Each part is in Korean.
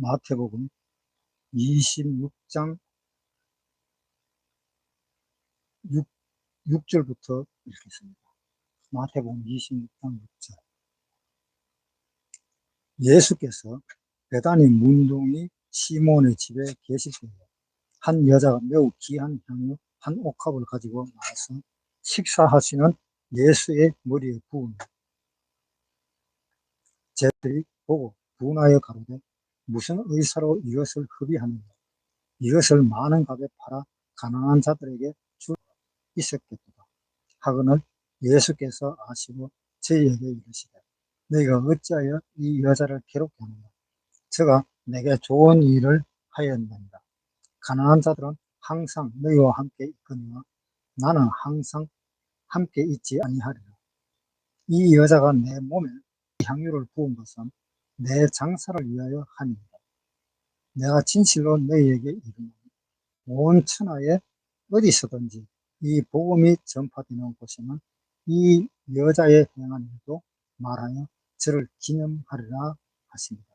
마태복음 26장 6절부터 읽겠습니다. 마태복음 26장 6절. 예수께서 베다니 문둥이 시몬의 집에 계실 때에 한 여자가 매우 귀한 향유 한 옥합을 가지고 나와서 식사하시는 예수의 머리에 부으니 제들이 보고 분하여 가로되 무슨 의사로 이것을 흡입하느냐, 이것을 많은 값에 팔아 가난한 자들에게 줄 있었겠도다 하거늘 예수께서 아시고 저희에게 이르시되 너희가 어찌하여 이 여자를 괴롭게 하느냐, 저가 내게 좋은 일을 하였느니라. 가난한 자들은 항상 너희와 함께 있거니와 나는 항상 함께 있지 아니하리라. 이 여자가 내 몸에 이 향유를 부은 것은 내 장사를 위하여 함이니라. 내가 진실로 너희에게 이르노니 온 천하에 어디서든지 이 복음이 전파되는 곳에는 이 여자의 행한 일도 말하여 저를 기념하리라 하십니다.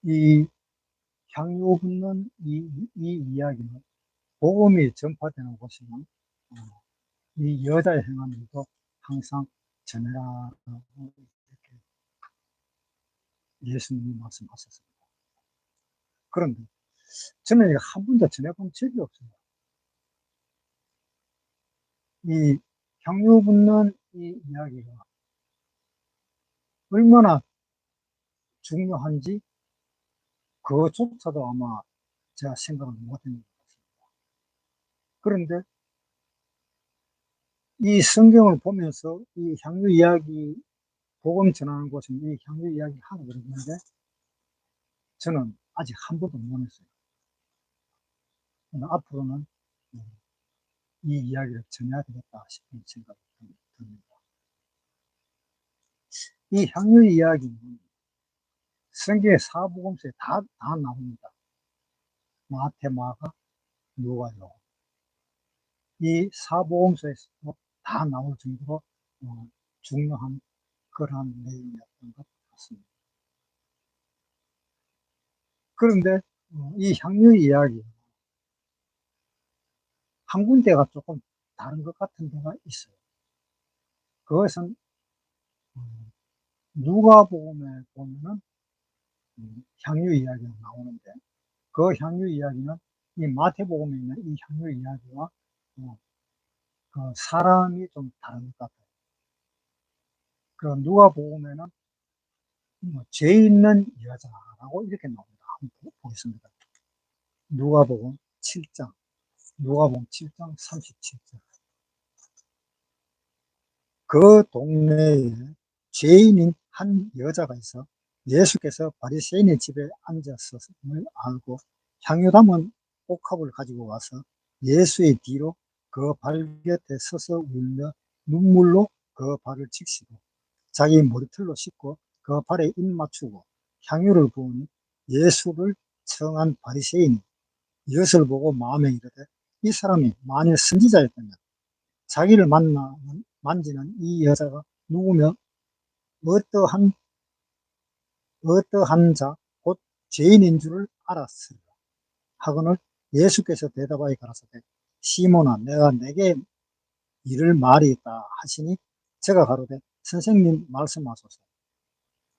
이 향유 붓는 이 이야기는 복음이 전파되는 곳에는 이 여자의 행한 일도 항상 전해라 이렇게 예수님이 말씀하셨습니다. 그런데 저는 한 번도 전해본 적이 없어요. 이 향유 붓는 이 이야기가 얼마나 중요한지 그것조차도 아마 제가 생각을 못했는 것 같습니다. 그런데 이 성경을 보면서 이 향유 이야기, 복음 전하는 곳은 이 향유 이야기 하고 그러는데 저는 아직 한 번도 못 했어요. 앞으로는 이 이야기를 전해야 되겠다 싶은 생각이 듭니다. 이 향유 이야기는 성경의 사복음서에 다 나옵니다. 마태, 마가, 누가요. 이 사복음서에서 다 나올 정도로 중요한 그러한 내용이었던 것 같습니다. 그런데 이 향유 이야기 한 군데가 조금 다른 것 같은 데가 있어요. 그것은 누가복음에 보면은 향유 이야기가 나오는데 그 향유 이야기는 이 마태복음에 있는 이 향유 이야기와 그 사람이 좀 다른 것 같아요. 그 누가복음에는 죄 있는 여자라고 이렇게 나옵니다. 한번 보겠습니다. 누가복음 7장 37절. 그 동네에 죄인인 한 여자가 있어 예수께서 바리새인의 집에 앉았음을 알고 향유 담은 옥합을 가지고 와서 예수의 뒤로 그 발 곁에 서서 울며 눈물로 그 발을 적시고 자기 머리털로 씻고 그 발에 입 맞추고 향유를 부으니 예수를 청한 바리새인이 이것을 보고 마음에 이르되 이 사람이 만일 선지자였다면 자기를 만지는 이 여자가 누구며 어떠한 자 곧 죄인인 줄을 알았으리라 하거늘 예수께서 대답하여 가라사대 시몬아 내가 내게 이를 말이 있다 하시니 제가 가로되 선생님 말씀하소서.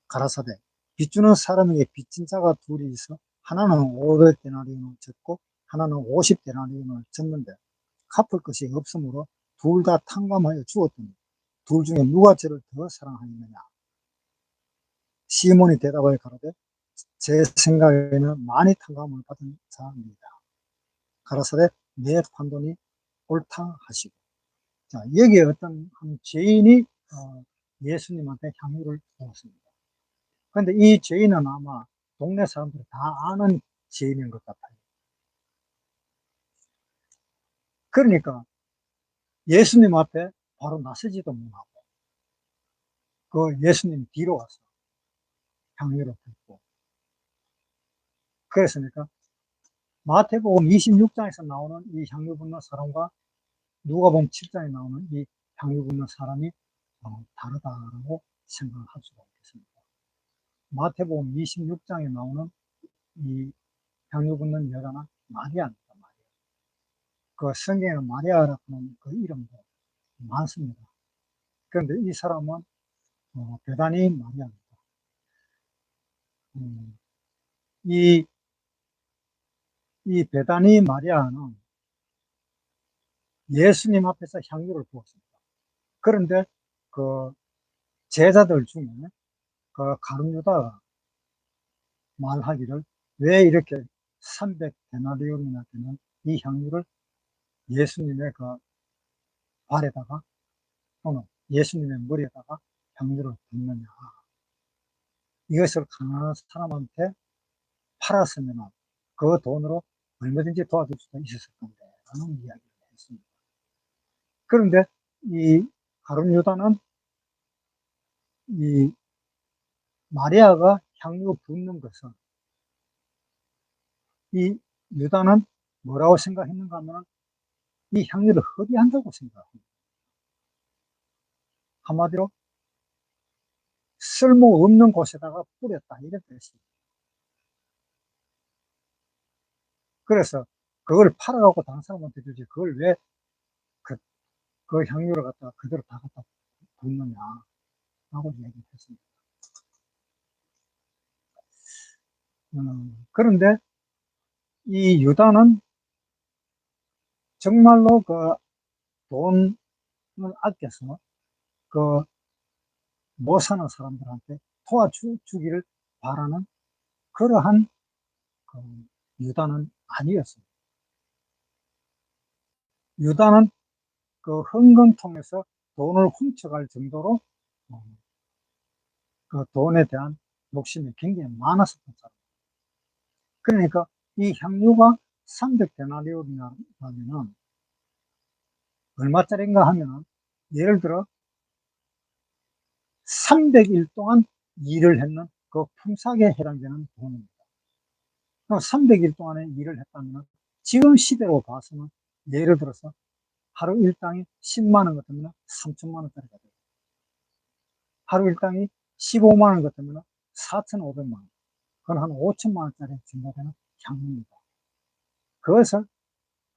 가라사대 빚주는 사람에게 빚진 자가 둘이 있어 하나는 500데나리온을 졌고 하나는 50데나리온을 졌는데 갚을 것이 없으므로 둘 다 탕감하여 주었더니 둘 중에 누가 저를 더 사랑하였느냐. 시몬이 대답하여 가로되 제 생각에는 많이 탕감을 받은 자입니다. 가라사대 내 판단이 옳다 하시고. 자, 여기에 어떤 한 죄인이 예수님한테 향유를 부었습니다. 그런데 이 죄인은 아마 동네 사람들이 다 아는 죄인인 것 같아요. 그러니까 예수님 앞에 바로 나서지도 못하고 그 예수님 뒤로 와서 향유를 붓고. 그랬으니까 마태복음 26장에서 나오는 이 향유 붓는 사람과 누가복음 7장에 나오는 이 향유 붓는 사람이 다르다고 생각할 수가 있겠습니다. 마태복음 26장에 나오는 이 향유 붓는 여자는 마리아입니다. 마리아. 그 성경에는 마리아라는 그 이름도 많습니다. 그런데 이 사람은 베다니 마리아입니다. 음, 이, 이 베다니 마리아는 예수님 앞에서 향유를 부었습니다. 그런데 그 제자들 중에 그 가룟 유다가 말하기를 왜 이렇게 300데나리온이나 되는 이 향유를 예수님의 그 발에다가 또는 예수님의 머리에다가 향유를 붓느냐. 이것을 가난한 사람한테 팔았으면 그 돈으로 얼마든지 도와줄 수도 있었을 건데 라는 이야기를 했습니다. 그런데 이 가룟 유다는 이 마리아가 향유 붓는 것은 이 유다는 뭐라고 생각했는가 하면 이 향유를 허비한다고 생각합니다. 한마디로 쓸모없는 곳에다가 뿌렸다 이런 뜻이에요. 그래서 그걸 팔아갖고 다른 사람한테 주지 그걸 왜 그 향유를 갖다가 그대로 다 갖다 붓느냐라고 얘기를 했습니다. 그런데 이 유다는 정말로 그 돈을 아껴서 그 못 사는 사람들한테 도와주기를 바라는 그러한 그 유다는 아니었습니다. 유다는 그 헌금통에서 돈을 훔쳐갈 정도로 그 돈에 대한 욕심이 굉장히 많았었던 사람. 그러니까 이 향유가 300데나리온이라면 얼마짜리인가 하면은 예를 들어 300일 동안 일을 했는 그 품삯에 해당되는 돈입니다. 그럼 300일 동안에 일을 했다면 지금 시대로 봐서는 예를 들어서 하루 일당이 10만 원 같으면 3천만 원짜리가 돼요. 하루 일당이 15만 원 같으면 4,500만 원. 그건 한 5천만 원짜리 정도 되는 향유입니다. 그것을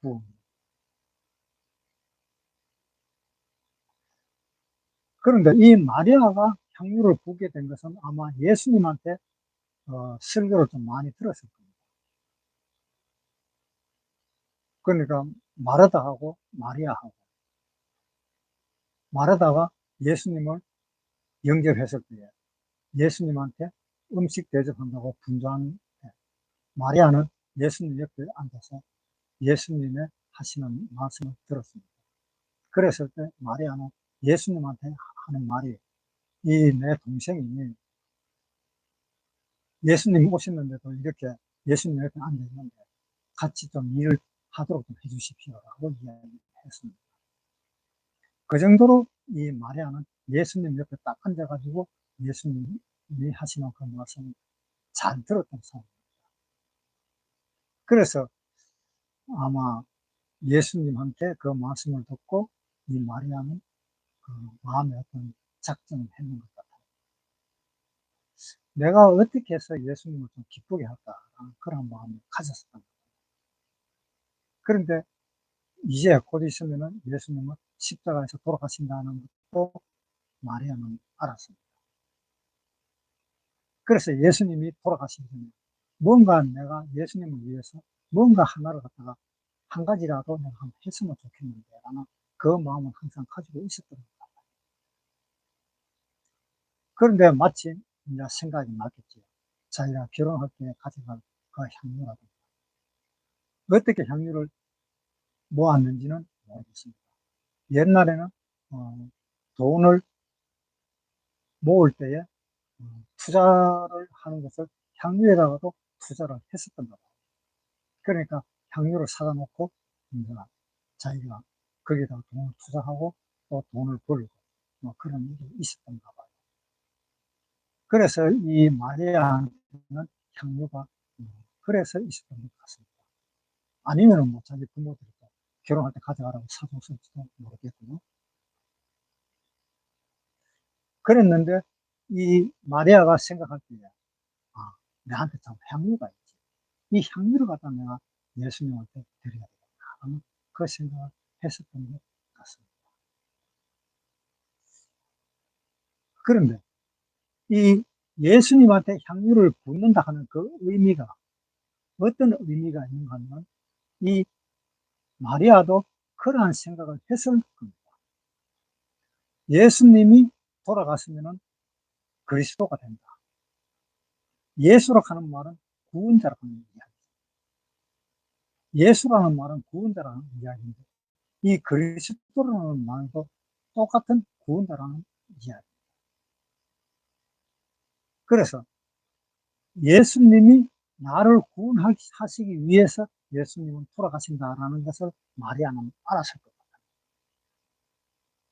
부읍니다. 그런데 이 마리아가 향유를 부게 된 것은 아마 예수님한테 설교를 좀 많이 들었을 겁니다. 그러니까 마르다하고 마리아하고 마르다가 예수님을 영접했을 때에 예수님한테 음식 대접한다고 분주한 마리아는 예수님 옆에 앉아서 예수님의 하시는 말씀을 들었습니다. 그랬을 때 마리아는 예수님한테 하는 말이 이 내 동생이 예수님 오셨는데도 이렇게 예수님 옆에 앉아있는데 같이 좀 일을 하도록 좀 해주십시오라고 이야기했습니다. 그 정도로 이 마리아는 예수님 옆에 딱 앉아가지고 예수님이 하시는 그 말씀을 잘 들었던 사람입니다. 그래서 아마 예수님한테 그 말씀을 듣고 이 마리아는 그 마음에 어떤 작정을 했는 것 같아요. 내가 어떻게 해서 예수님을 좀 기쁘게 할까 그런 마음을 가졌었던 거예요. 그런데 이제 곧 있으면은 예수님은 십자가에서 돌아가신다는 것도 마리아는 알았습니다. 그래서 예수님이 돌아가시기 전에 뭔가 내가 예수님을 위해서 뭔가 하나를 갖다가 한 가지라도 내가 한번 했으면 좋겠는데 라는 그 마음을 항상 가지고 있었던 것 같아요. 그런데 마침 이제 생각이 났겠죠. 자기가 결혼할 때 가져갈 그 향유라든가 어떻게 향유를 모았는지는 모르겠습니다. 옛날에는 돈을 모을 때에 투자를 하는 것을 향유에다가도 투자를 했었던 것 같아요. 그러니까 향유를 사다 놓고 이제 자기가 거기다가 돈을 투자하고 또 돈을 벌고 뭐 그런 일이 있었던가 봐요. 그래서 이 마리아는 향유가 그래서 있었던 것 같습니다. 아니면은 뭐 자기 부모들이 결혼할 때 가져가라고 사줬을지도 모르겠고요. 그랬는데 이 마리아가 생각할 때에 아, 내한테 참 향유가 있지. 이 향유를 갖다 내가 예수님한테 드려야 되겠다 하는 그 생각을 했었던 것 같습니다. 그런데 이 예수님한테 향유를 붓는다 하는 그 의미가 어떤 의미가 있는가 하면 이 마리아도 그러한 생각을 했을 겁니다. 예수님이 돌아갔으면 그리스도가 된다. 예수라고 하는 말은 구원자라고 하는 이야기. 예수라는 말은 구원자라는 이야기인데 이 그리스도라는 말도 똑같은 구원자라는 이야기. 그래서 예수님이 나를 구원하시기 위해서 예수님은 돌아가신다라는 것을 마리아는 알았을 것 같아요.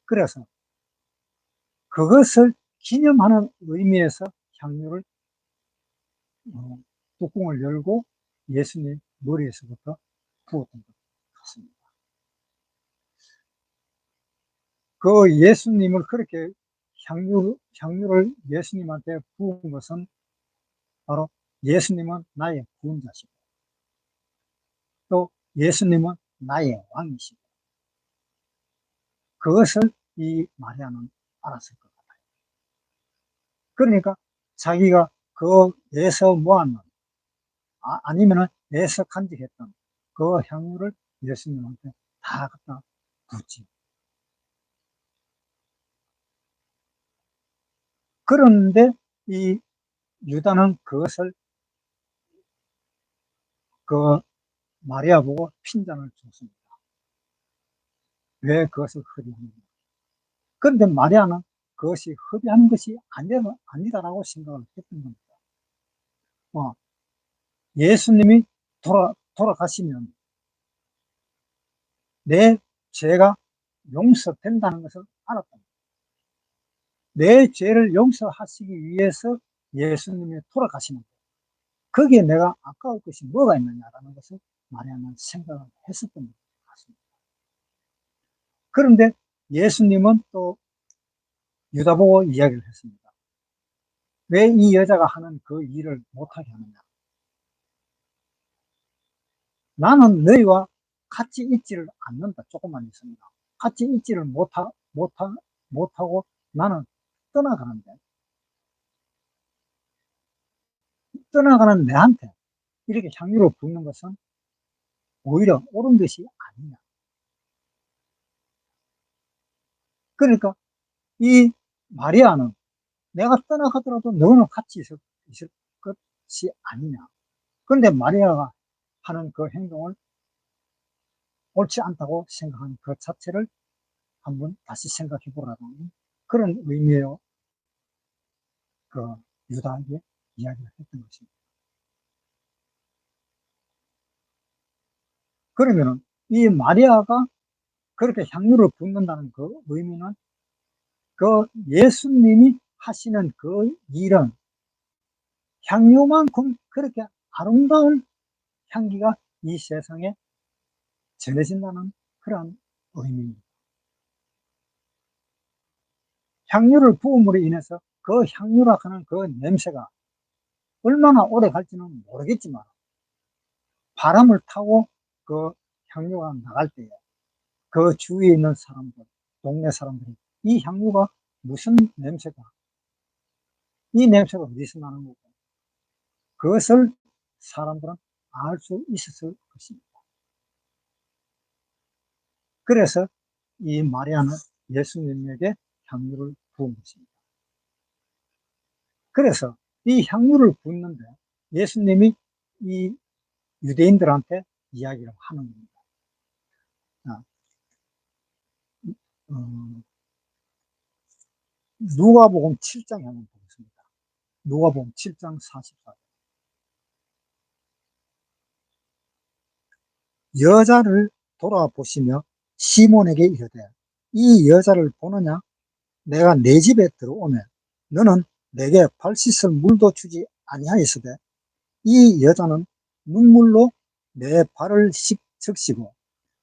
그래서 그것을 기념하는 의미에서 향유를 뚜껑을 열고 예수님 머리에서부터 부었던 것 같습니다. 그 예수님을 그렇게 향유를 예수님한테 부은 것은 바로 예수님은 나의 구원자시고 또 예수님은 나의 왕이시고 그것을 이 마리아는 알았을 것 같아요. 그러니까 자기가 그 애서 모았는 아니면은 애서 간직했던 그 향유를 예수님한테 다 갖다 붓지. 그런데 이 유다는 그것을 그 마리아 보고 핀잔을 줬습니다. 왜 그것을 허비하느냐. 그런데 마리아는 그것이 허비하는 것이 아니다라고 생각을 했던 겁니다. 예수님이 돌아가시면 내 죄가 용서된다는 것을 알았다. 내 죄를 용서하시기 위해서 예수님이 돌아가시는 거예요. 거기에 내가 아까울 것이 뭐가 있느냐라는 것을 마리아는 생각을 했었던 것 같습니다. 그런데 예수님은 또 유다 보고 이야기를 했습니다. 왜 이 여자가 하는 그 일을 못하게 하느냐. 나는 너희와 같이 있지를 않는다. 조금만 있습니다. 같이 있지를 못하고 나는 떠나가는데 떠나가는 내한테 이렇게 향유를 붓는 것은 오히려 옳은 것이 아니냐. 그러니까 이 마리아는 내가 떠나가더라도 너는 같이 있을 것이 아니냐. 그런데 마리아가 하는 그 행동을 옳지 않다고 생각하는 그 자체를 한번 다시 생각해 보라는 그런 의미의 그 유다에게 이야기를 했던 것입니다. 그러면은 이 마리아가 그렇게 향유를 붓는다는 그 의미는 그 예수님이 하시는 그 일은 향유만큼 그렇게 아름다운 향기가 이 세상에 전해진다는 그런 의미입니다. 향유를 부음으로 인해서 그 향유라 하는 그 냄새가 얼마나 오래 갈지는 모르겠지만 바람을 타고 그 향유가 나갈 때에 그 주위에 있는 사람들, 동네 사람들이 이 향유가 무슨 냄새가, 이 냄새가 어디서 나는 거고 그것을 사람들은 알 수 있었을 것입니다. 그래서 이 마리아는 예수님에게 향유를 부은 것입니다. 그래서 이 향유를 붓는데 예수님이 이 유대인들한테 이야기를 하는 겁니다. 어, 누가복음 7장에 한번 보겠습니다. 누가복음 7장 44절. 여자를 돌아보시며 시몬에게 이르되 이 여자를 보느냐? 내가 내 집에 들어오면 너는 내게 발 씻을 물도 주지 아니하였으되 이 여자는 눈물로 내 발을 적시고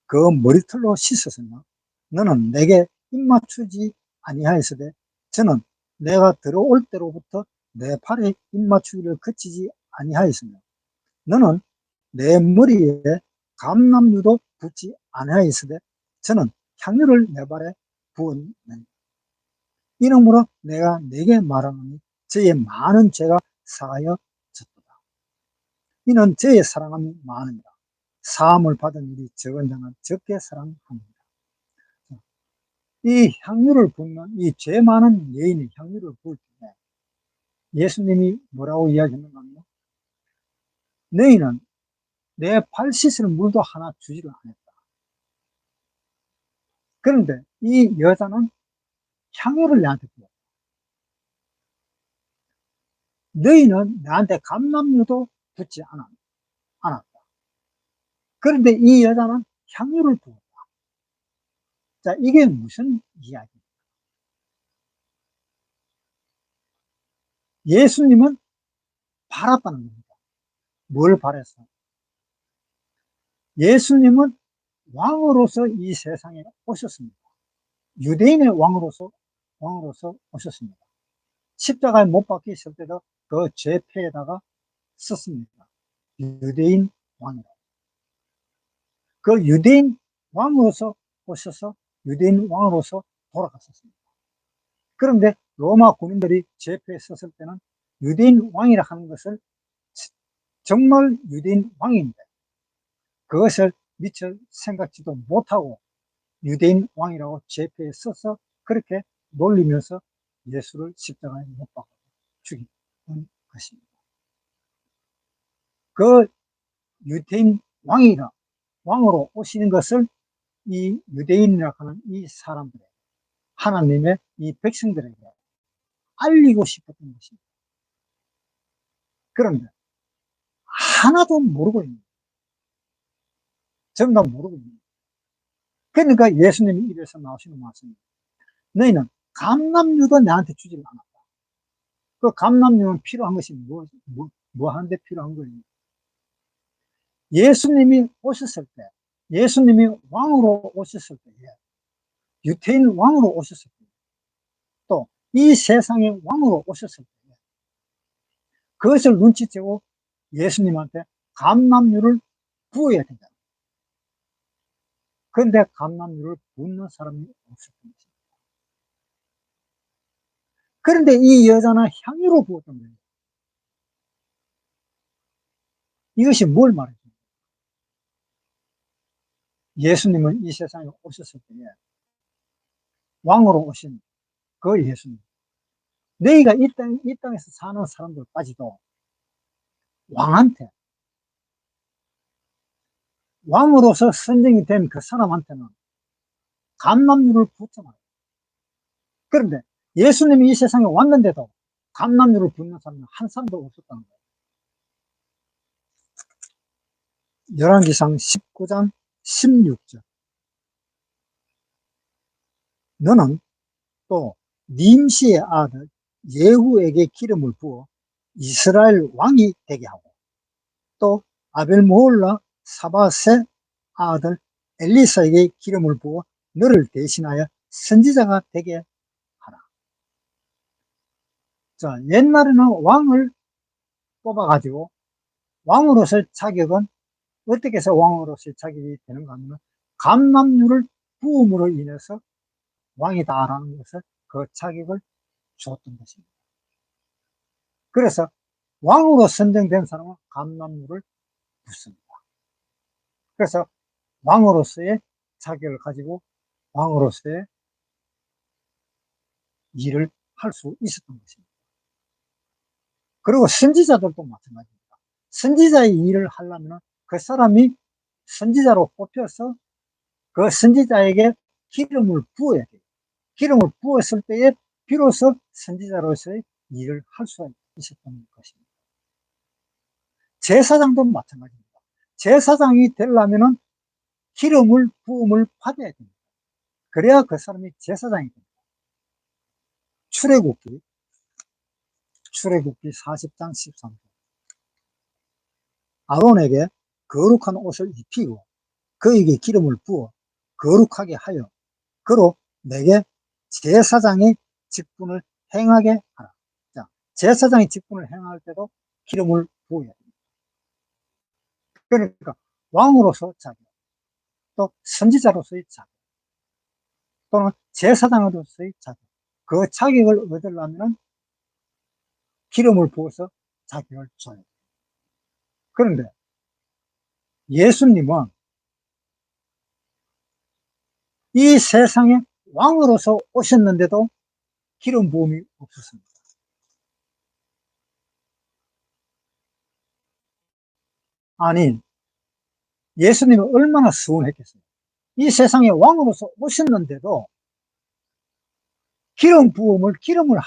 그 머리털로 씻었으며 너는 내게 입 맞추지 아니하였으되 저는 내가 들어올 때로부터 내 팔에 입맞추기를 그치지 아니하였으며 너는 내 머리에 감람유도 붓지 아니하였으되 저는 향유를 내 발에 부었느니 이러므로 내가 네게 말하노니 저의 많은 죄가 사하여졌도다. 이는 저의 사랑함이 많으니라. 사함을 받은 일이 적은 자는 적게 사랑합니다. 이 향유를 붓는 이 죄 많은 여인이 향유를 부을 때 예수님이 뭐라고 이야기했는가 하면 너희는 내 발 씻을 물도 하나 주지를 않았다. 그런데 이 여자는 향유를 내한테 부었다. 너희는 나한테 감람유도 붓지 않았다. 그런데 이 여자는 향유를 부었다. 자, 이게 무슨 이야기입니까? 예수님은 바랐다는 겁니다. 뭘 바랬어? 예수님은 왕으로서 이 세상에 오셨습니다. 유대인의 왕으로서 오셨습니다. 십자가에 못 박히실 때도 그 죄패에다가 썼습니다. 유대인 왕이라고. 그 유대인 왕으로서 오셔서 유대인 왕으로서 돌아갔었습니다. 그런데 로마 군인들이 죄패에 썼을 때는 유대인 왕이라 하는 것을 정말 유대인 왕인데 그것을 미처 생각지도 못하고 유대인 왕이라고 죄패에 써서 그렇게 놀리면서 예수를 십자가에 못 박아 죽인 것입니다. 그 유대인 왕으로 오시는 것을 이 유대인이라고 하는 이 사람들에게 하나님의 이 백성들에게 알리고 싶었던 것입니다. 그런데 하나도 모르고 있는 거예요. 전부 다 모르고 있는 거예요. 그러니까 예수님이 입에서 나오시는 말씀입니다. 너희는 감람유도 나한테 주지를 않았다. 그 감람유는 필요한 것이 뭐 하는데 필요한 거예요? 예수님이 오셨을 때, 예수님이 왕으로 오셨을 때에, 유태인 왕으로 오셨을 때, 또 이 세상의 왕으로 오셨을 때, 그것을 눈치채고 예수님한테 감람유를 부어야 된다. 그런데 감람유를 붓는 사람이 없었던 것입니다. 그런데 이 여자는 향유로 부었던 거예요. 이것이 뭘 말해줍니까? 예수님은 이 세상에 오셨을 때에 왕으로 오신 그 예수님. 너희가 이 땅에서 사는 사람들까지도 왕한테, 왕으로서 선정이 된 그 사람한테는 감람유를 붓잖아요. 그런데 예수님이 이 세상에 왔는데도 감람유를 붓는 사람은 한 사람도 없었다는 거예요. 열왕기상 19장 16절. 너는 또 님시의 아들 예후에게 기름을 부어 이스라엘 왕이 되게 하고 또 아벨모홀라 사바세 아들 엘리사에게 기름을 부어 너를 대신하여 선지자가 되게 하라. 자, 옛날에는 왕을 뽑아가지고 왕으로서의 자격은 어떻게 해서 왕으로서의 자격이 되는가 하면 감람유를 부음으로 인해서 왕이다라는 것을 그 자격을 줬던 것입니다. 그래서 왕으로 선정된 사람은 감람유를 붓습니다. 그래서 왕으로서의 자격을 가지고 왕으로서의 일을 할 수 있었던 것입니다. 그리고 선지자들도 마찬가지입니다. 선지자의 일을 하려면 그 사람이 선지자로 뽑혀서 그 선지자에게 기름을 부어야 돼요. 기름을 부었을 때에 비로소 선지자로서의 일을 할 수가 있었던 것입니다. 제사장도 마찬가지입니다. 제사장이 되려면 기름을 부음을 받아야 됩니다. 그래야 그 사람이 제사장이 됩니다. 출애굽기 40장 13절. 아론에게 거룩한 옷을 입히고 그에게 기름을 부어 거룩하게 하여 그로 내게 제사장의 직분을 행하게 하라. 자, 제사장의 직분을 행할 때도 기름을 부어야 됩니다. 그러니까 왕으로서 자격, 또 선지자로서의 자격, 또는 제사장으로서의 자격, 그 자격을 얻으려면 기름을 부어서 자격을 줘야 돼요. 그런데 예수님은 이 세상에 왕으로서 오셨는데도 기름 부음이 없었습니다. 아니, 예수님은 얼마나 서운했겠어요. 이 세상에 왕으로서 오셨는데도 기름을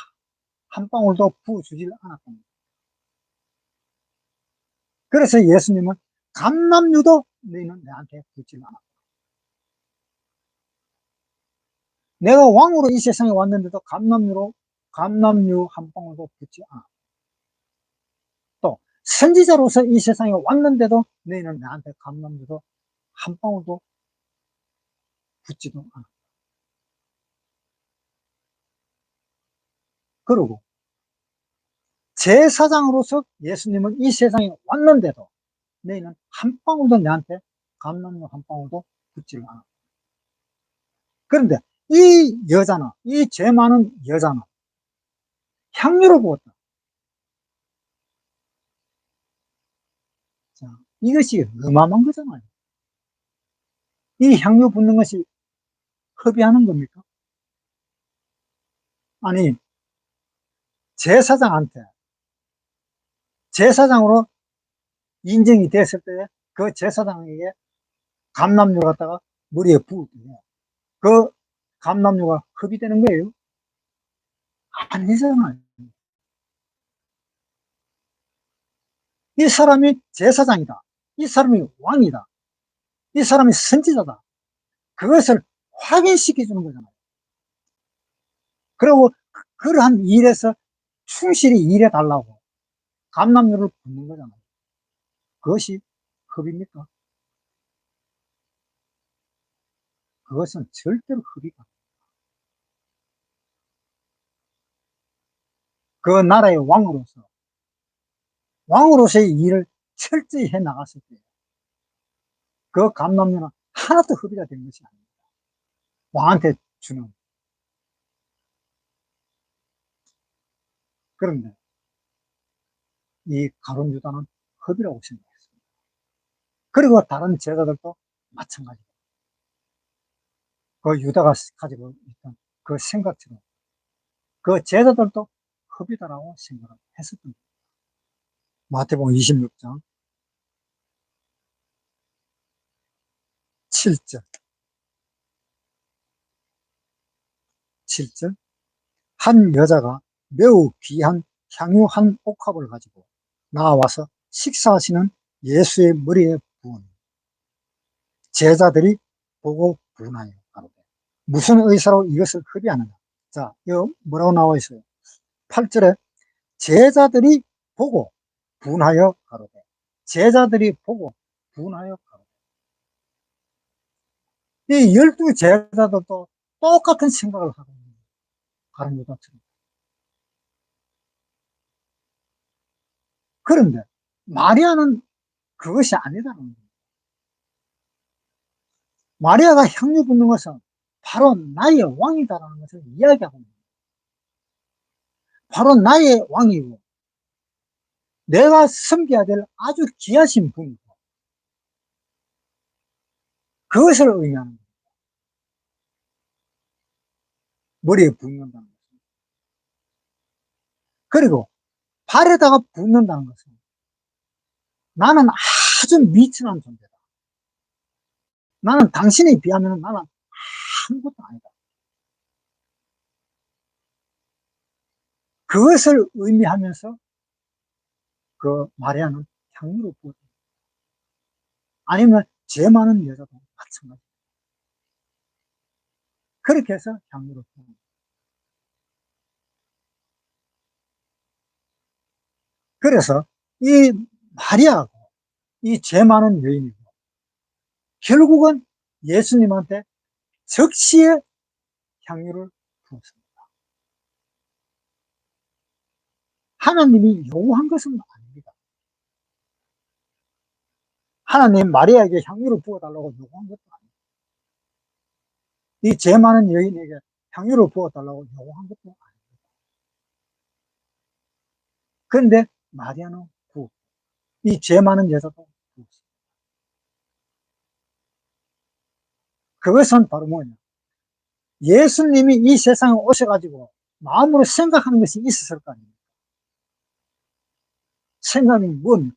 한 방울도 부어주질 않았답니다. 그래서 예수님은 감람유도 너희는 내한테 붓질 않았다. 내가 왕으로 이 세상에 왔는데도 감람유 한 방울도 붓지 않았다. 또 선지자로서 이 세상에 왔는데도 너희는 나한테 감람유도 한 방울도 붓지도 않았다. 그리고 제사장으로서 예수님은 이 세상에 왔는데도 너희는 한 방울도 내한테 감람유 한 방울도 붓지를 않았다. 그런데 이 죄 많은 여자는 향유를 부었다. 자, 이것이 어마어마한 거잖아요. 이 향유 붓는 것이 허비하는 겁니까? 아니, 제사장한테 제사장으로 인정이 됐을 때 그 제사장에게 감람유 갖다가 머리에 부을 때 그 감람유가 허비되는 거예요? 아니잖아요. 이 사람이 제사장이다. 이 사람이 왕이다. 이 사람이 선지자다. 그것을 확인시켜 주는 거잖아요. 그리고 그러한 일에서 충실히 일해 달라고 감람유를 붓는 거잖아요. 그것이 흡입니까? 그것은 절대로 흡입 안 돼요. 그 나라의 왕으로서의 일을 철저히 해 나갔을 때 그 감람유는 하나도 흡입이 된 것이 아닙니다. 왕한테 주는. 그런데 이 가룟 유다는 흡입이라고 생각했습니다. 그리고 다른 제자들도 마찬가지입니다. 그 유다가 가지고 있던 그 생각처럼 그 제자들도 흡이다라고 생각을 했었던 겁니다. 마태복음 26장 7절 7절 한 여자가 매우 귀한 향유 한 옥합을 가지고 나와서 식사하시는 예수의 머리에 부은 제자들이 보고 분하여 가로되 무슨 의사로 이것을 흡입하느냐. 자, 이거 뭐라고 나와 있어요? 8절에 제자들이 보고 분하여 가로되 제자들이 보고 분하여 가로되 이 12제자들도 똑같은 생각을 하고 있는 거예요. 가룟 유다처럼. 그런데 마리아는 그것이 아니다는 거예요. 마리아가 향유 붓는 것은 바로 나의 왕이다라는 것을 이야기하고 있는 거예요. 바로 나의 왕이고 내가 섬겨야 될 아주 귀하신 분이고 그것을 의미하는 거예요. 머리에 붓는다는 것은. 그리고 발에다가 붓는다는 것은 나는 아주 미천한 존재다. 나는 당신에 비하면 나는 아무것도 아니다. 그것을 의미하면서 그 마리아는 향유를 부었다. 아니면 죄 많은 여자도 마찬가지. 그렇게 해서 향유를 부은. 그래서 이 마리아하고 이 죄 많은 여인이고 결국은 예수님한테 적시에 향유를 부었습니다. 하나님이 요구한 것은 아닙니다. 하나님 마리아에게 향유를 부어달라고 요구한 것도 아닙니다. 이 죄 많은 여인에게 향유를 부어달라고 요구한 것도 아닙니다. 그런데 마리아는 부었고, 이 죄 많은 여자도 부었습니다. 그것은 바로 뭐냐? 예수님이 이 세상에 오셔가지고 마음으로 생각하는 것이 있었을 거 아닙니까? 생각이 뭡니까?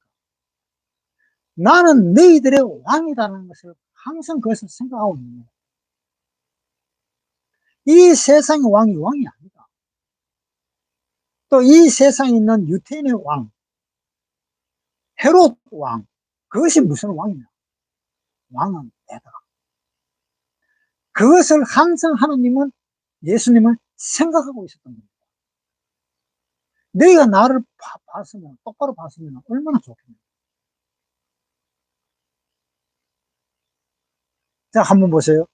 나는 너희들의 왕이라는 것을 항상 그것을 생각하고 있는 거예요. 이 세상의 왕이 아니다. 또 이 세상에 있는 유태인의 왕, 헤롯 왕, 그것이 무슨 왕이냐? 왕은 내다. 그것을 항상 하나님은, 예수님은 생각하고 있었던 겁니다. 너희가 나를 봤으면, 똑바로 봤으면 얼마나 좋겠냐. 자, 한번 보세요.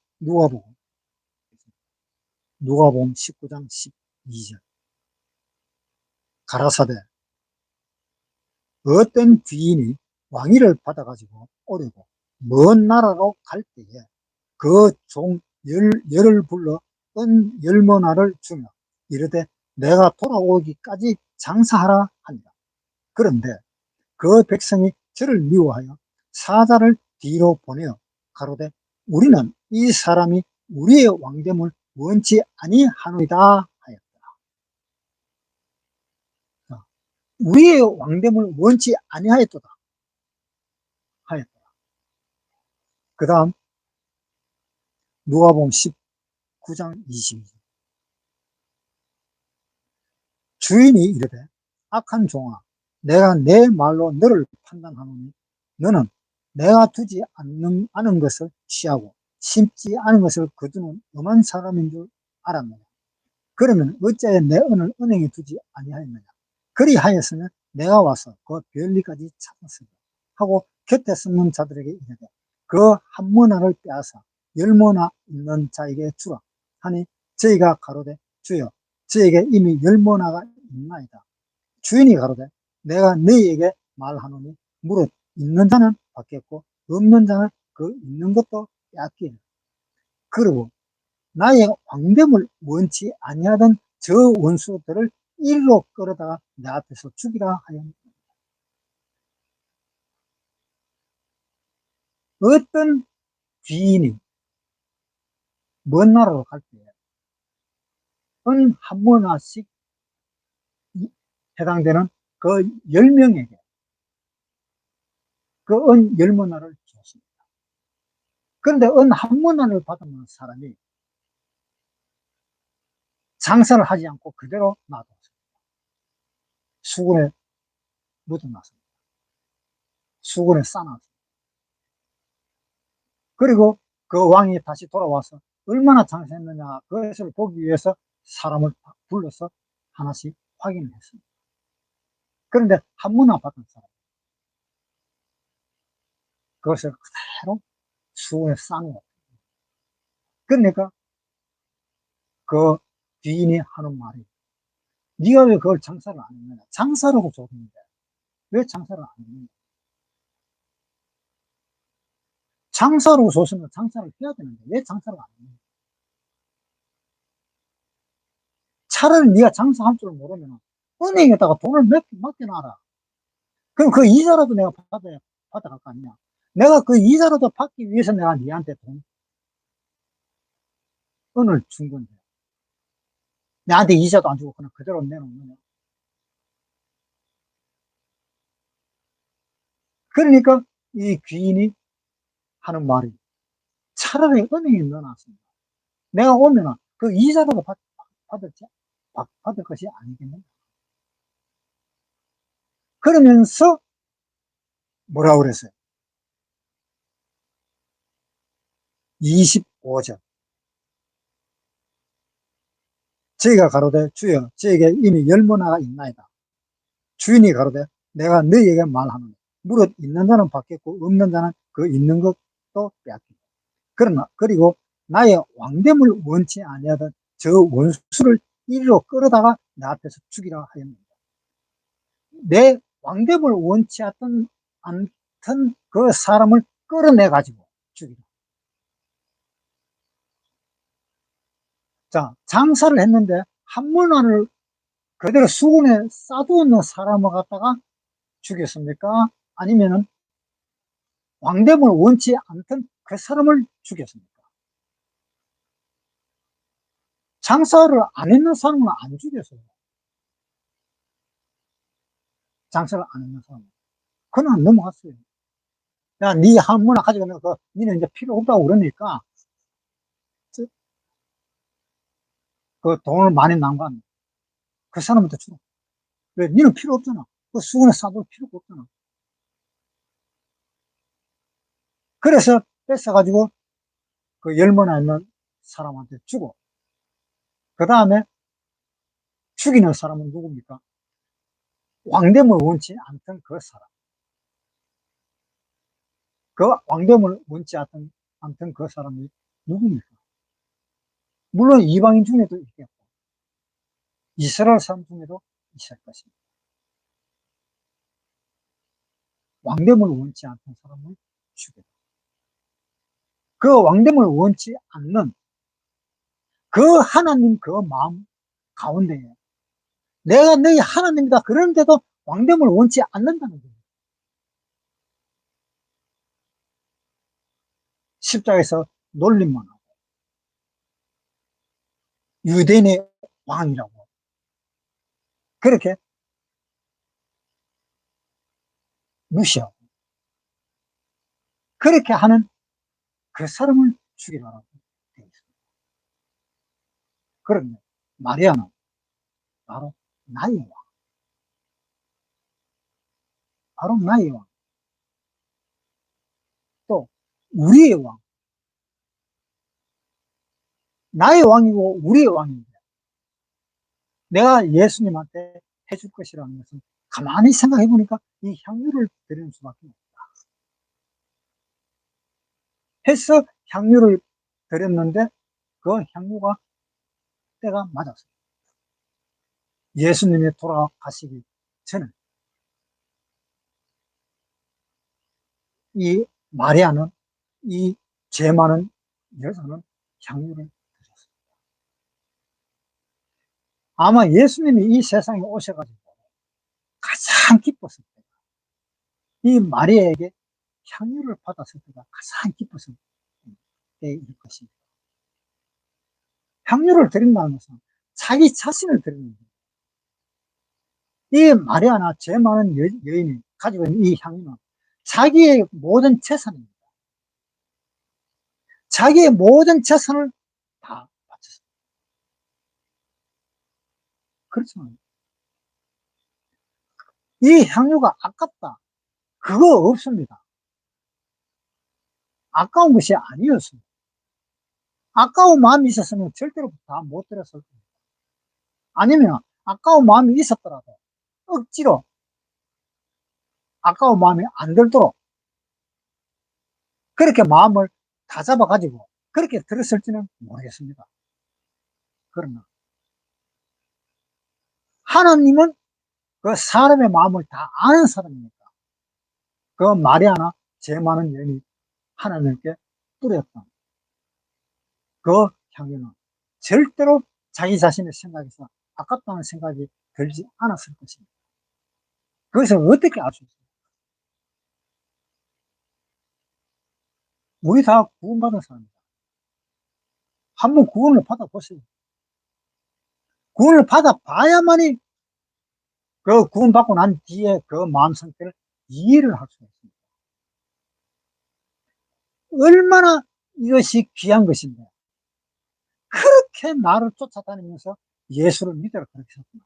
누가복음 19장 12절. 가라사대 어떤 귀인이 왕위를 받아가지고 오려고 먼 나라로 갈 때에 그 종 열을 불러 은 열머나를 주며 이르되 내가 돌아오기까지 장사하라 하니라. 그런데 그 백성이 저를 미워하여 사자를 뒤로 보내어 가로되 우리는 이 사람이 우리의 왕됨을 원치 아니하노이다 하였다. 우리의 왕됨을 원치 아니하였도다 하였다. 그 다음 누가복음 19장 22절. 주인이 이르되 악한 종아 내가 내 말로 너를 판단하노니 너는 내가 두지 않은 것을 취하고 심지 않은 것을 거두는 엄한 사람인 줄 알았느냐. 그러면 어찌하여 내 은을 은행에 두지 아니하였느냐. 그리하였으면 내가 와서 그 별리까지 찾았으리라 하고 곁에 숨는 자들에게 이르되 그 한 머나를 빼앗아 열 머나 있는 자에게 주라 하니 저희가 가로되 주여 저에게 이미 열 머나가 있나이다. 주인이 가로되 내가 너희에게 말하노니 무릇 있는 자는 받겠고 없는 자는 그 있는 것도 빼앗기리라. 그리고 나의 왕됨을 원치 아니하던 저 원수들을 일로 끌어다가 내 앞에서 죽이라 하였다. 어떤 귀인이 먼 나라로 갈 때 은 한 머나씩 해당되는 그 10명에게 그 은 10머나를 줬습니다. 그런데 은 한 머나를 받은 사람이 장사를 하지 않고 그대로 놔뒀습니다. 수군에 묻어놨습니다. 수군에 싸놨습니다. 그리고 그 왕이 다시 돌아와서 얼마나 장사했느냐 그것을 보기 위해서 사람을 불러서 하나씩 확인을 했습니다. 그런데 한 머나 받은 사람 그것을 그대로 수군에 싸놓았습니다. 그러니까 그 귀인이 하는 말이 네가 왜 그걸 장사를 안 했느냐. 장사라고 줬는데 왜 장사를 안 했느냐. 장사로 줬으면 장사를 해야 되는데 왜 장사를 안 했느냐. 차라리 네가 장사할 줄 모르면 은행에다가 돈을 맡겨놔라. 그럼 그 이자라도 내가 받아갈 거 아니냐. 내가 그 이자라도 받기 위해서 내가 네한테 돈을 준 건데 내한테 이자도 안 주고 그냥 그대로 내놓는. 그러니까 이 귀인이 하는 말이 차라리 은행에 넣어놨습니다. 내가 오면은 그 이자라도 받을 것이 아니겠는가. 그러면서 뭐라고 그랬어요? 25절. 저희가 가로되 주여 저에게 이미 10머나가 있나이다. 주인이 가로되 내가 너희에게 말하노니 무릇 있는 자는 받겠고 없는 자는 그 있는 것도 빼앗긴다. 그러나 그리고 나의 왕됨을 원치 아니하던 저 원수를 이리로 끌어다가 내 앞에서 죽이라 하였습니다. 내 왕됨을 원치 않던 그 사람을 끌어내가지고 죽이라. 자, 장사를 했는데 한 문화를 그대로 수군에 싸두는 사람을 갖다가 죽였습니까? 아니면은 왕됨을 원치 않던 그 사람을 죽였습니까? 장사를 안 했는 사람은 안 죽였어요. 장사를 안 했는 사람은. 그는 넘어갔어요. 야, 니 한 문화 가지고 니는 이제 필요 없다고 그러니까, 그 돈을 많이 난건 그 사람한테 주라. 왜? 니는 필요 없잖아. 그 수건에 싸둘 필요가 없잖아. 그래서 뺏어가지고 그 열머나 있는 사람한테 주고, 그 다음에 죽이는 사람은 누굽니까? 왕됨을 원치 않던 그 사람. 그 왕됨을 원치 않던 그 사람이 누굽니까? 물론 이방인 중에도 있겠고, 이스라엘 사람 중에도 있을 것입니다. 왕됨을 원치 않던 사람을 죽여라. 그 왕됨을 원치 않는 그 하나님 그 마음 가운데에 내가 너희 하나님이다 그런데도 왕됨을 원치 않는다는 거예요. 십자가에서 놀림만 하고 유대인의 왕이라고 그렇게 무시하고 그렇게 하는 그 사람을 죽이라고 되어 있습니다. 그러면 마리아는 바로 나의 왕, 바로 나의 왕, 또 우리의 왕, 나의 왕이고 우리의 왕인데 내가 예수님한테 해줄 것이라는 것은 가만히 생각해 보니까 이 향유를 드리는 수밖에 없다. 해서 향유를 드렸는데 그 향유가 때가 맞았어요. 예수님이 돌아가시기 전에 이 마리아는 이 죄 많은 여자는 향유를 드렸습니다. 아마 예수님이 이 세상에 오셔가지고 가장 기뻤을 때가 이 마리아에게 향유를 받았을 때가 가장 기뻤을 때일 것입니다. 향유를 드린다는 것은 자기 자신을 드리는 거예요. 이 마리아나 죄 많은 여인이 가지고 있는 이 향유는 자기의 모든 재산입니다. 자기의 모든 재산을 다 바쳤습니다. 그렇지만 이 향유가 아깝다. 그거 없습니다. 아까운 것이 아니었습니다. 아까운 마음이 있었으면 절대로 다 못 드렸을 겁니다. 아니면 아까운 마음이 있었더라도 억지로 아까운 마음이 안 들도록 그렇게 마음을 다 잡아가지고 그렇게 들었을지는 모르겠습니다. 그러나 하나님은 그 사람의 마음을 다 아는 사람이니까 그 마리아나 죄 많은 여인이 하나님께 뿌렸던 그 향유는 절대로 자기 자신의 생각에서 아깝다는 생각이 들지 않았을 것입니다. 그것을 어떻게 알 수 있어요? 우리 다 구원받은 사람입니다. 한번 구원을 받아보세요. 구원을 받아봐야만이 그 구원받고 난 뒤에 그 마음 상태를 이해를 할 수가 있습니다. 얼마나 이것이 귀한 것인데 그렇게 나를 쫓아다니면서 예수를 믿으라 그렇게 했구나.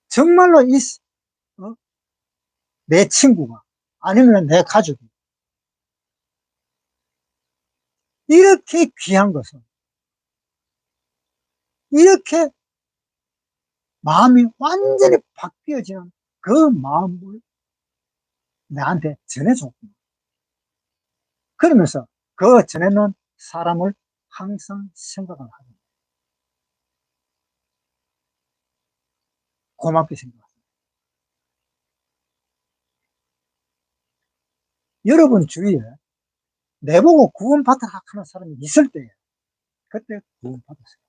정말로 어? 내 친구가 아니면 내 가족이 이렇게 귀한 것을 이렇게 마음이 완전히 바뀌어지는 그 마음을 나한테 전해줬구나. 그러면서 그 전에는 사람을 항상 생각을 하고 고맙게 생각합니다. 여러분 주위에 내보고 구원받으라 하는 사람이 있을 때 그때 구원받았어요.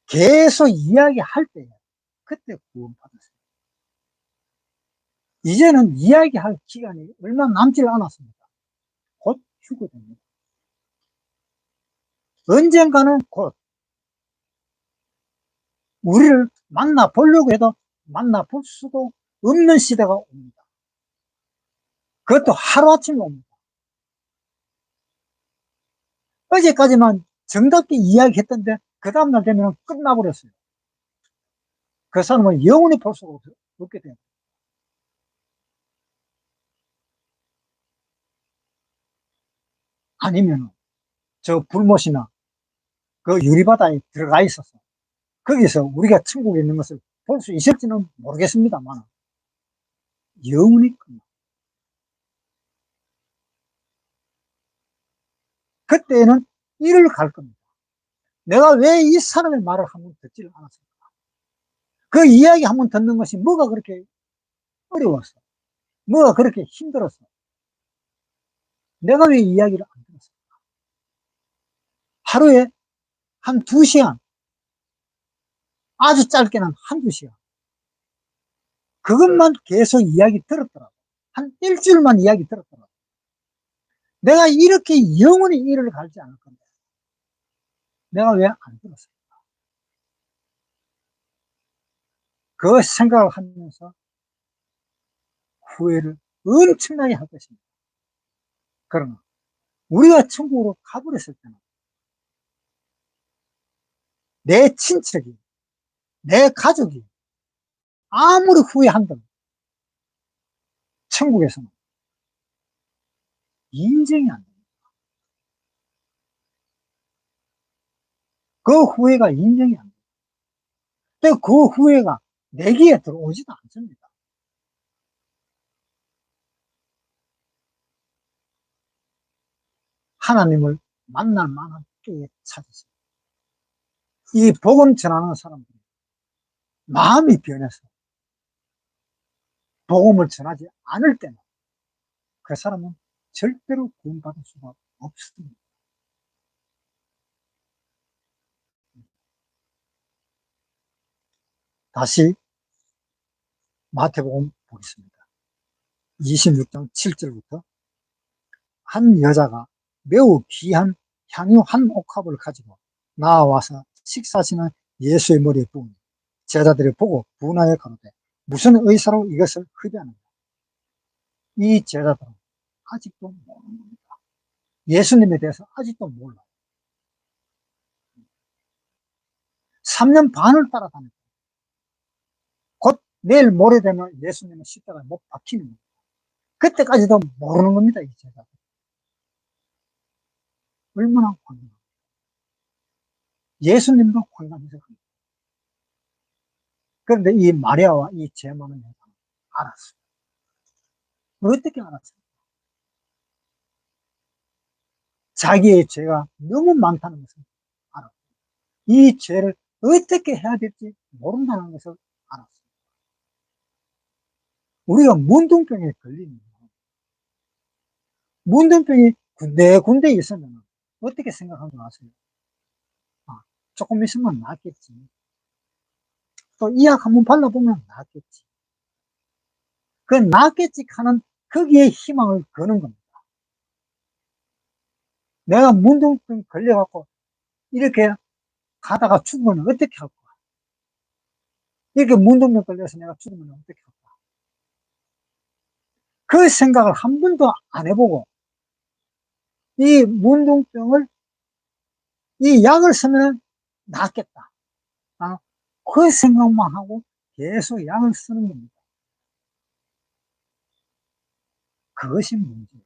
계속 이야기할 때 그때 구원받았어요. 이제는 이야기할 기간이 얼마 남지 않았습니다. 곧 휴거됩니다. 언젠가는 곧 우리를 만나보려고 해도 만나볼 수도 없는 시대가 옵니다. 그것도 하루아침에 옵니다. 어제까지만 정답게 이야기했던데 그 다음날 되면 끝나버렸어요. 그 사람은 영원히 볼 수가 없게 돼요. 아니면 저 불못이나 그 유리바다에 들어가 있어서 거기서 우리가 천국에 있는 것을 볼 수 있을지는 모르겠습니다만 영원히 끝나. 그때는 이를 갈 겁니다. 내가 왜 이 사람의 말을 한번 듣지를 않았을까? 그 이야기 한번 듣는 것이 뭐가 그렇게 어려웠어? 뭐가 그렇게 힘들었어? 내가 왜 이야기를 안 들었을까? 하루에 한 2시간, 아주 짧게는 한두 시간. 그것만 계속 이야기 들었더라고. 한 일주일만 이야기 들었더라고. 내가 이렇게 영원히 이를 갈지 않을 건데. 내가 왜 안 들었을까? 그 생각을 하면서 후회를 엄청나게 할 것입니다. 그러나 우리가 천국으로 가버렸을 때는 내 친척이, 내 가족이 아무리 후회한들 천국에서는 인정이 안 됩니다. 그 후회가 인정이 안 됩니다. 또 그 후회가 내 귀에 들어오지도 않습니다. 하나님을 만날 만한 때에 찾으세요. 이 복음 전하는 사람들이 마음이 변해서 복음을 전하지 않을 때는 그 사람은 절대로 구원받을 수가 없습니다. 다시 마태복음 보겠습니다. 26장 7절부터 한 여자가 매우 귀한 향유 한 옥합을 가지고 나와서 식사하시는 예수의 머리에 부으니 제자들이 보고 분하여 가로되 무슨 의사로 이것을 흡입하는가. 이 제자들은 아직도 모릅니다. 예수님에 대해서 아직도 몰라요. 3년 반을 따라다녔고 곧 내일 모레 되면 예수님의 십자가에 못 박히는 겁니다. 그때까지도 모르는 겁니다. 이 제자들. 얼마나 황당합니다. 예수님도 황당해서 그럽니다. 그런데 이 마리아와 이 죄 많은 여자는 알았어요. 어떻게 알았어요? 자기의 죄가 너무 많다는 것을 알았어요. 이 죄를 어떻게 해야 될지 모른다는 것을 알았어요. 우리가 문둥병에 걸리면 문둥병이 군데군데 있으면 어떻게 생각하는 줄 아세요? 아, 조금 있으면 낫겠지. 또 이 약 한번 발라보면 낫겠지. 그 낫겠지 하는 거기에 희망을 거는 겁니다. 내가 문둥병 걸려갖고 이렇게 가다가 죽으면 어떻게 할 거야? 이렇게 문둥병 걸려서 내가 죽으면 어떻게 할 거야? 그 생각을 한 번도 안 해보고 이 문둥병을 이 약을 쓰면 낫겠다. 아, 그 생각만 하고 계속 약을 쓰는 겁니다. 그것이 문제예요.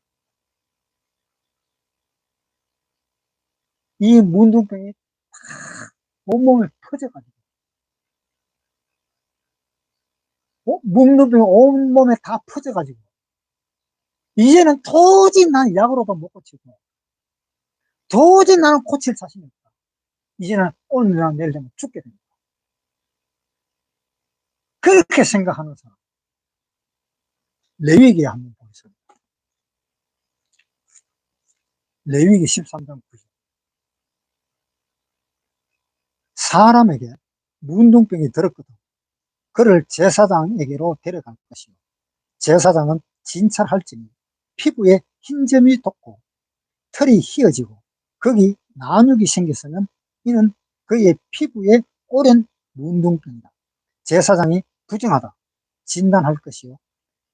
이 문둥병이 다 온몸에 퍼져가지고 문둥병이 온몸에 다 퍼져가지고 이제는 도저히 난 약으로도 못 고치고 도저히 나는 고칠 자신이 없다. 이제는 오늘이나 내일 되면 죽게 됩니다. 그렇게 생각하는 사람. 레위기에 한번 보겠습니다. 레위기 13장 9절. 사람에게 문둥병이 들었거든. 그를 제사장에게로 데려갈 것이요. 제사장은 진찰할지니 피부에 흰 점이 돋고 털이 휘어지고 거기 나눅이 생겼으면 이는 그의 피부에 오랜 문둥병이다. 제사장이 부정하다 진단할 것이요.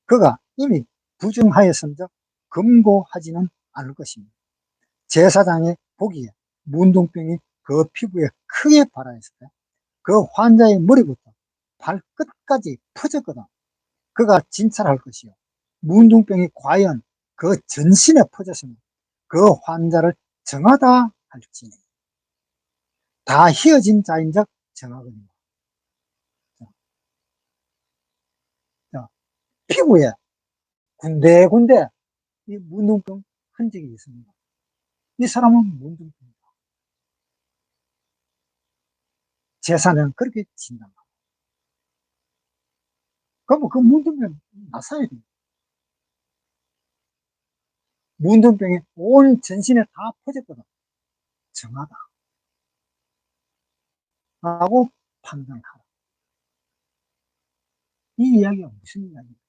그가 이미 부정하였은즉 금고하지는 않을 것입니다. 제사장의 보기에 문둥병이 그 피부에 크게 발하였을 때 그 환자의 머리부터 발끝까지 퍼졌거든. 그가 진찰할 것이요. 문둥병이 과연 그 전신에 퍼졌으면 그 환자를 정하다 할지 다 휘어진 자인적 정하거든요. 피부에 군데군데 이 문둥병 흔적이 있습니다. 이 사람은 문둥병이다. 제사는 그렇게 진단합니다. 그럼 그 문둥병 나서야 됩니다. 문둥병이 온 전신에 다 퍼졌거든. 정하다. 라고 판단하라. 이 이야기가 무슨 이야기입니까?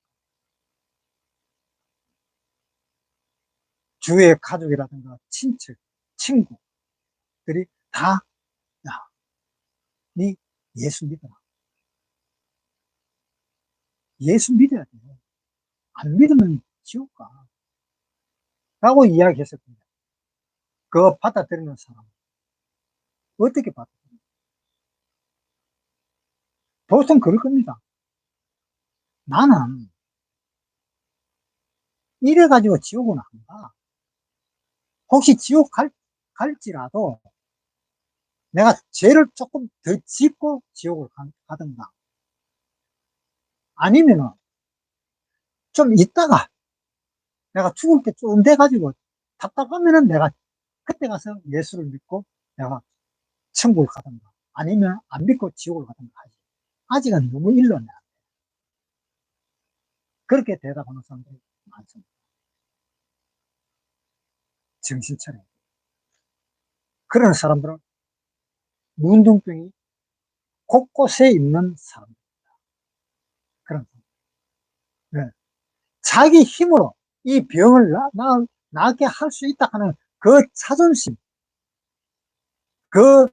주위의 가족이라든가 친척, 친구들이 다, 야, 니 예수 믿어라. 예수 믿어야 돼. 안 믿으면 지옥 가. 라고 이야기했을 겁니다. 그거 받아들이는 사람. 어떻게 받아들여요? 보통 그럴 겁니다. 나는 이래가지고 지옥은 안 가. 혹시 지옥 갈지라도 내가 죄를 조금 더 짓고 지옥을 가든가 아니면은 좀 있다가 내가 죽을 때 좀 돼가지고 답답하면은 내가 그때 가서 예수를 믿고 내가 천국을 가든가 아니면 안 믿고 지옥을 가든가 하지. 아직은 너무 일러내. 그렇게 대답하는 사람들이 많습니다. 정신 차려. 그런 사람들은 문둥병이 곳곳에 있는 사람입니다. 그런 사람. 네. 자기 힘으로 이 병을 낫게 할 수 있다 하는 그 자존심, 그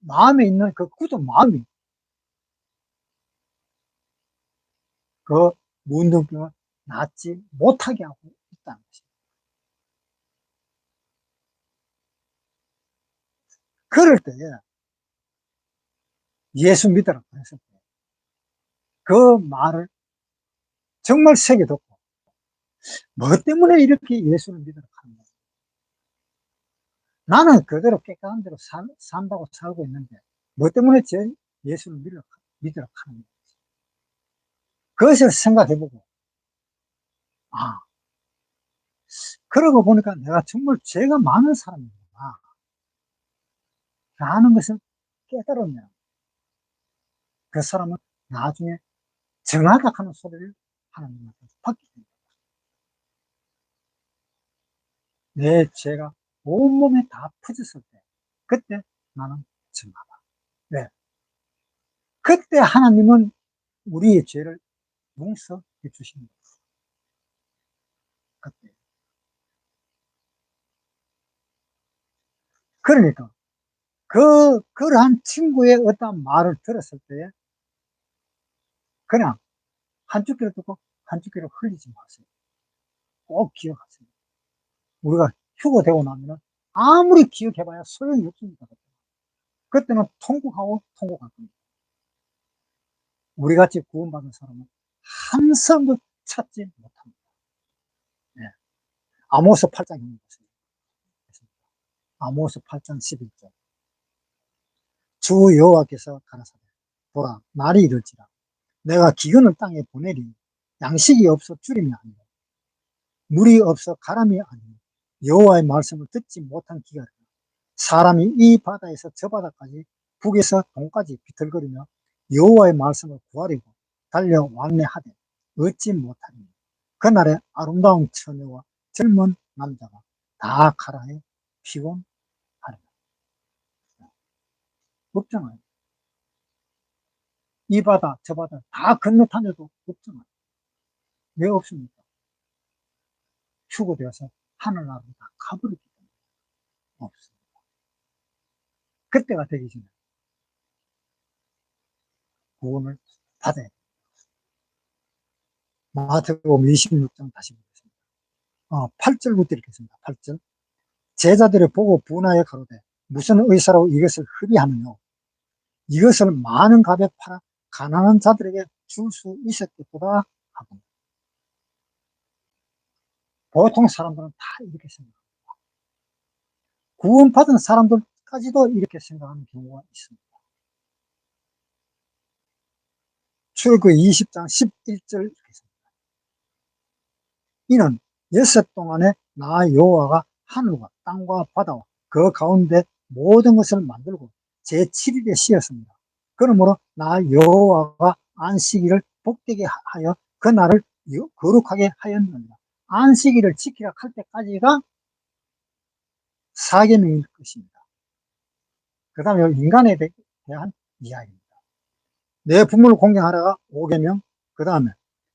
마음에 있는 그 굳은 마음이 그 문둥병을 낫지 못하게 하고 있다는 것입니다. 그럴 때에 예수 믿으라 그랬을 때 그 말을 정말 세게 듣고 뭐 때문에 이렇게 예수를 믿으라 하는 거야. 나는 그대로 깨끗한 대로 산다고 살고 있는데 뭐 때문에 예수를 믿으라 하는 거야. 그것을 생각해보고 아, 그러고 보니까 내가 정말 죄가 많은 사람이구나 라는 것을 깨달으면 그 사람은 나중에 정하다 하는 소리를 하나님한테 받게 됩니다. 내 죄가 온몸에 다 퍼졌을 때 그때 나는 정하다. 네. 그때 하나님은 우리의 죄를 용서해 주시는 거예요. 그때. 그러니까 그러한 친구의 어떤 말을 들었을 때 그냥 한쪽 귀로 듣고 한쪽 귀로 흘리지 마세요. 꼭 기억하세요. 우리가 휴거되고 나면은 아무리 기억해봐야 소용이 없습니다. 그때는 통곡하고 통곡할 겁니다. 우리같이 구원받은 사람은 한 사람도 찾지 못합니다. 네. 아모스 8장 읽어보세요. 아모스 8장 11절. 주 여호와께서 가라사대 보라 날이 이를지라 내가 기근을 땅에 보내리 양식이 없어 줄임이 아니요 물이 없어 가람이 아니요 여호와의 말씀을 듣지 못한 기갈이라 사람이 이 바다에서 저 바다까지 북에서 동까지 비틀거리며 여호와의 말씀을 구하려고 달려 왕래하되 얻지 못하리니 그날에 아름다운 처녀와 젊은 남자가 다 가라에 피곤하리라. 없잖아요. 이 바다 저 바다 다 건너다녀도 없잖아요. 왜 없습니까? 휴거되어서 하늘나라로 다 가버렸기 때문에 없습니다. 그때가 되기 전에 구원을 받아야 됩니다. 마태복음 26장 다시 보겠습니다. 8절부터 읽겠습니다. 8절. 제자들이 보고 분하여 가로되 무슨 의사로 이것을 흡의하느냐? 이것을 많은 값에 팔아 가난한 자들에게 줄 수 있었겠도다 하고. 보통 사람들은 다 이렇게 생각합니다. 구원받은 사람들까지도 이렇게 생각하는 경우가 있습니다. 출애굽기 20장 11절 읽겠습니다. 이는 엿새 동안에 나 여호와가 하늘과 땅과 바다와 그 가운데 모든 것을 만들고 제7일에 쉬었습니다. 그러므로 나 여호와가 안식일을 복되게 하여 그 날을 거룩하게 하였느니라. 안식일을 지키라 할 때까지가 사계명일 것입니다. 그 다음에 인간에 대한 이야기입니다. 내 부모를 공경하라가 5계명, 그 다음에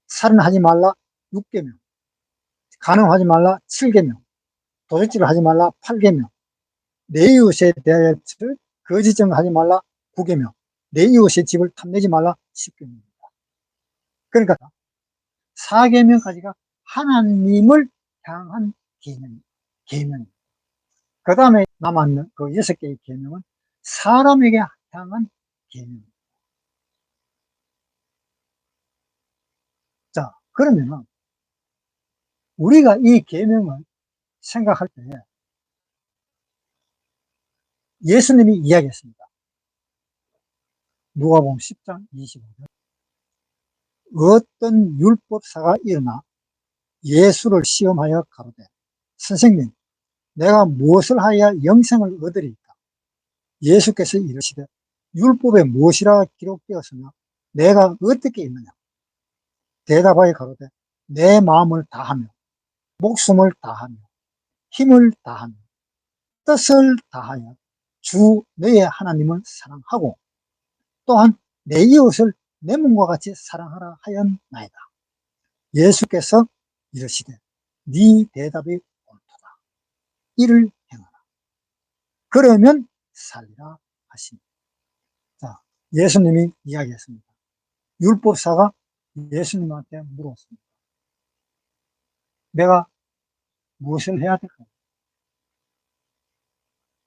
살인하지 말라 6계명, 간음하지 말라 7계명, 도둑질을 하지 말라 8계명, 내 이웃에 대하여 거짓 증언하지 말라 9계명, 내 이웃의 집을 탐내지 말라 10계명입니다. 그러니까 4계명까지가 하나님을 향한 계명입니다. 그 다음에 남았는 그 6개의 계명은 사람에게 향한 계명입니다. 자, 그러면은 우리가 이 계명을 생각할 때 예수님이 이야기했습니다. 누가복음 10장 25절. 어떤 율법사가 일어나 예수를 시험하여 가로되 선생님, 내가 무엇을 하여야 영생을 얻으리까? 예수께서 이르시되 율법에 무엇이라 기록되었으며 내가 어떻게 있느냐? 대답하여 가로되 내 마음을 다하며 목숨을 다하며 힘을 다하며 뜻을 다하여 주 너의 하나님을 사랑하고 또한 내 이웃을 내 몸과 같이 사랑하라 하였나이다. 예수께서 이르시되 네 대답이 옳도다. 이를 행하라. 그러면 살리라 하시니. 자, 예수님이 이야기했습니다. 율법사가 예수님한테 물었습니다. 내가 무엇을 해야 될까?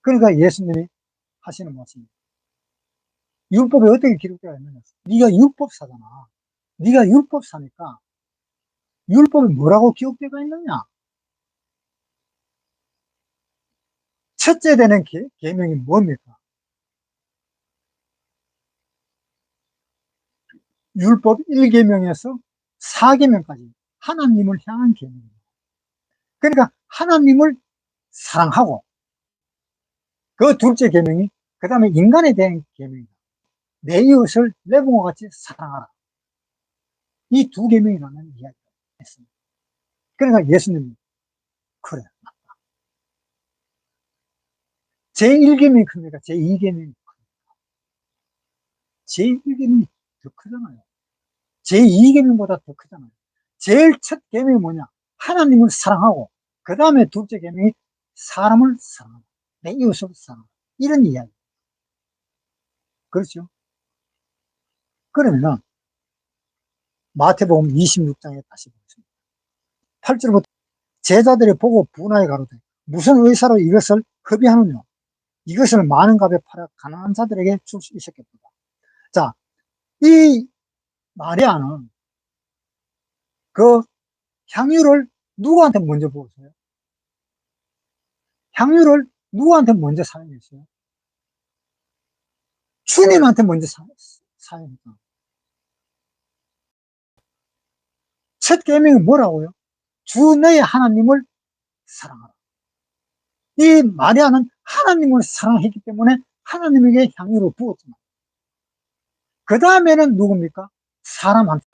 그러니까 예수님이 하시는 말씀입니다. 율법에 어떻게 기록되어 있느냐? 네가 율법사잖아. 네가 율법사니까 율법에 뭐라고 기록되어 있느냐? 첫째 되는 계명이 뭡니까? 율법 1계명에서 4계명까지 하나님을 향한 계명입니다. 그러니까 하나님을 사랑하고 그 둘째 계명이 그 다음에 인간에 대한 계명입니다. 내 이웃을 내 몸과 같이 사랑하라. 이 두 계명이라는 이야기가 있습니다. 그러니까 예수님이 그래, 맞다. 제1계명이 큽니까? 제2계명이 큽니까? 제1계명이 더 크잖아요. 제2계명보다 더 크잖아요. 제일 첫 계명이 뭐냐? 하나님을 사랑하고 그 다음에 둘째 계명이 사람을 사랑하고 내 이웃을 사랑하고 이런 이야기. 그렇죠? 그러면은 마태복음 26장에 다시 보겠습니다. 8절부터 제자들이 보고 분하여 가로되 무슨 의사로 이것을 흡의하느냐? 이것을 많은 값에 팔아 가난한 자들에게 줄 수 있었겠다. 자, 이 마리아는 그 향유를 누구한테 먼저 부었어요? 향유를 누구한테 먼저 사용했어요? 주님한테 먼저 사용했다. 첫 계명이 뭐라고요? 주 너의 하나님을 사랑하라. 이 마리아는 하나님을 사랑했기 때문에 하나님에게 향유를 부었잖아. 그 다음에는 누굽니까? 사람한테.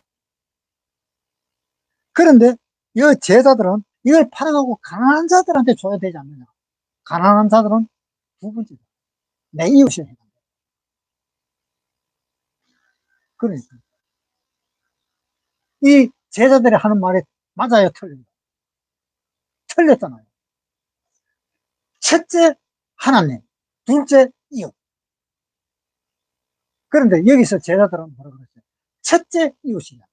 그런데 이 제자들은 이걸 팔아가고 가난한 자들한테 줘야 되지 않느냐. 가난한 자들은 두 번째다. 내 이웃을 해야 된다. 그러니까 이 제자들이 하는 말이 맞아요, 틀려요? 틀렸잖아요. 첫째 하나님, 둘째 이웃. 그런데 여기서 제자들은 뭐라 그랬어요? 첫째 이웃이냐.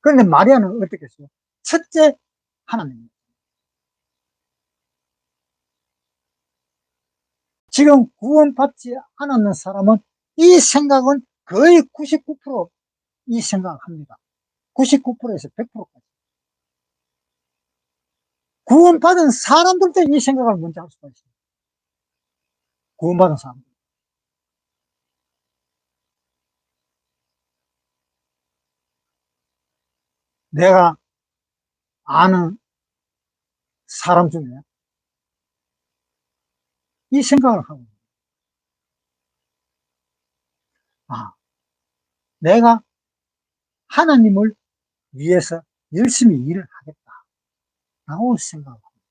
그런데 마리아는 어떻게 했어요? 첫째 하나님. 지금 구원받지 않았는 사람은 이 생각은 거의 99%이 생각을 합니다. 99%에서 100%까지. 구원받은 사람들도 이 생각을 먼저 할 수가 있어요. 구원받은 사람들. 내가 아는 사람 중에 이 생각을 하고, 아, 내가 하나님을 위해서 열심히 일을 하겠다라고 생각을 합니다.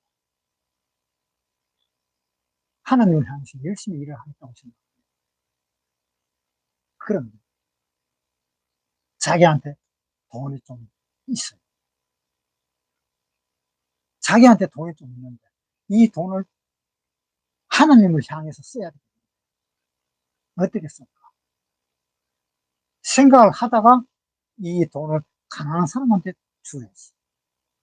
하나님을 향해서 열심히 일을 하겠다고 생각합니다. 그런데 자기한테 돈이 좀 있어요. 자기한테 돈이 좀 있는데 이 돈을 하나님을 향해서 써야 됩니다. 어떻게 씁니까? 생각을 하다가 이 돈을 가난한 사람한테 줘야지.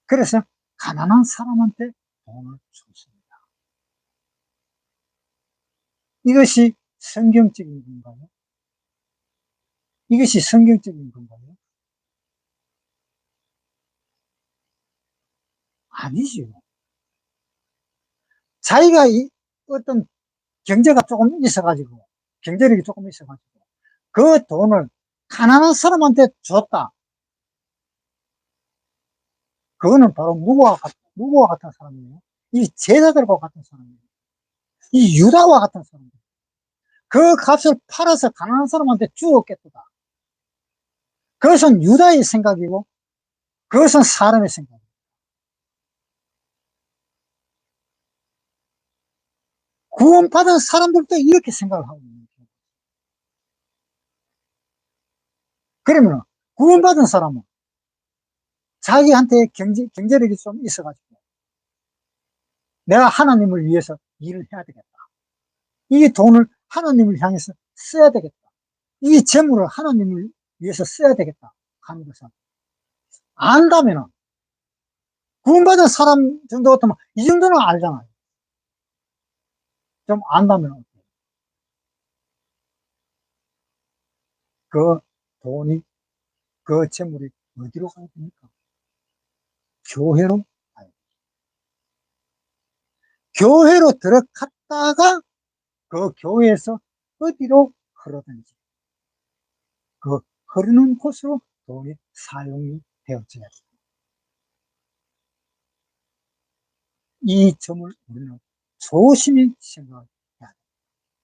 그래서 가난한 사람한테 돈을 줬습니다. 이것이 성경적인 건가요? 이것이 성경적인 건가요? 아니지요. 자기가 어떤 경제가 조금 있어가지고, 경제력이 조금 있어가지고, 그 돈을 가난한 사람한테 줬다. 그거는 바로 누구와 같은 사람이에요? 이 제자들과 같은 사람이에요. 이 유다와 같은 사람이에요. 그 값을 팔아서 가난한 사람한테 주었겠다. 그것은 유다의 생각이고, 그것은 사람의 생각이에요. 구원받은 사람들도 이렇게 생각을 하고 있는 거예요. 그러면 구원받은 사람은 자기한테 경제력이 좀 있어가지고 내가 하나님을 위해서 일을 해야 되겠다. 이 돈을 하나님을 향해서 써야 되겠다. 이 재물을 하나님을 위해서 써야 되겠다 하는 것은 안다면은 구원받은 사람 정도 같으면 이 정도는 알잖아요. 좀 안다면 어때요? 그 돈이 그 재물이 어디로 가야 됩니까? 교회로 가요. 교회로 들어갔다가 그 교회에서 어디로 흐르든지 그 흐르는 곳으로 돈이 사용이 되어져야 돼요. 이 점을 우리는 조심히 생각해야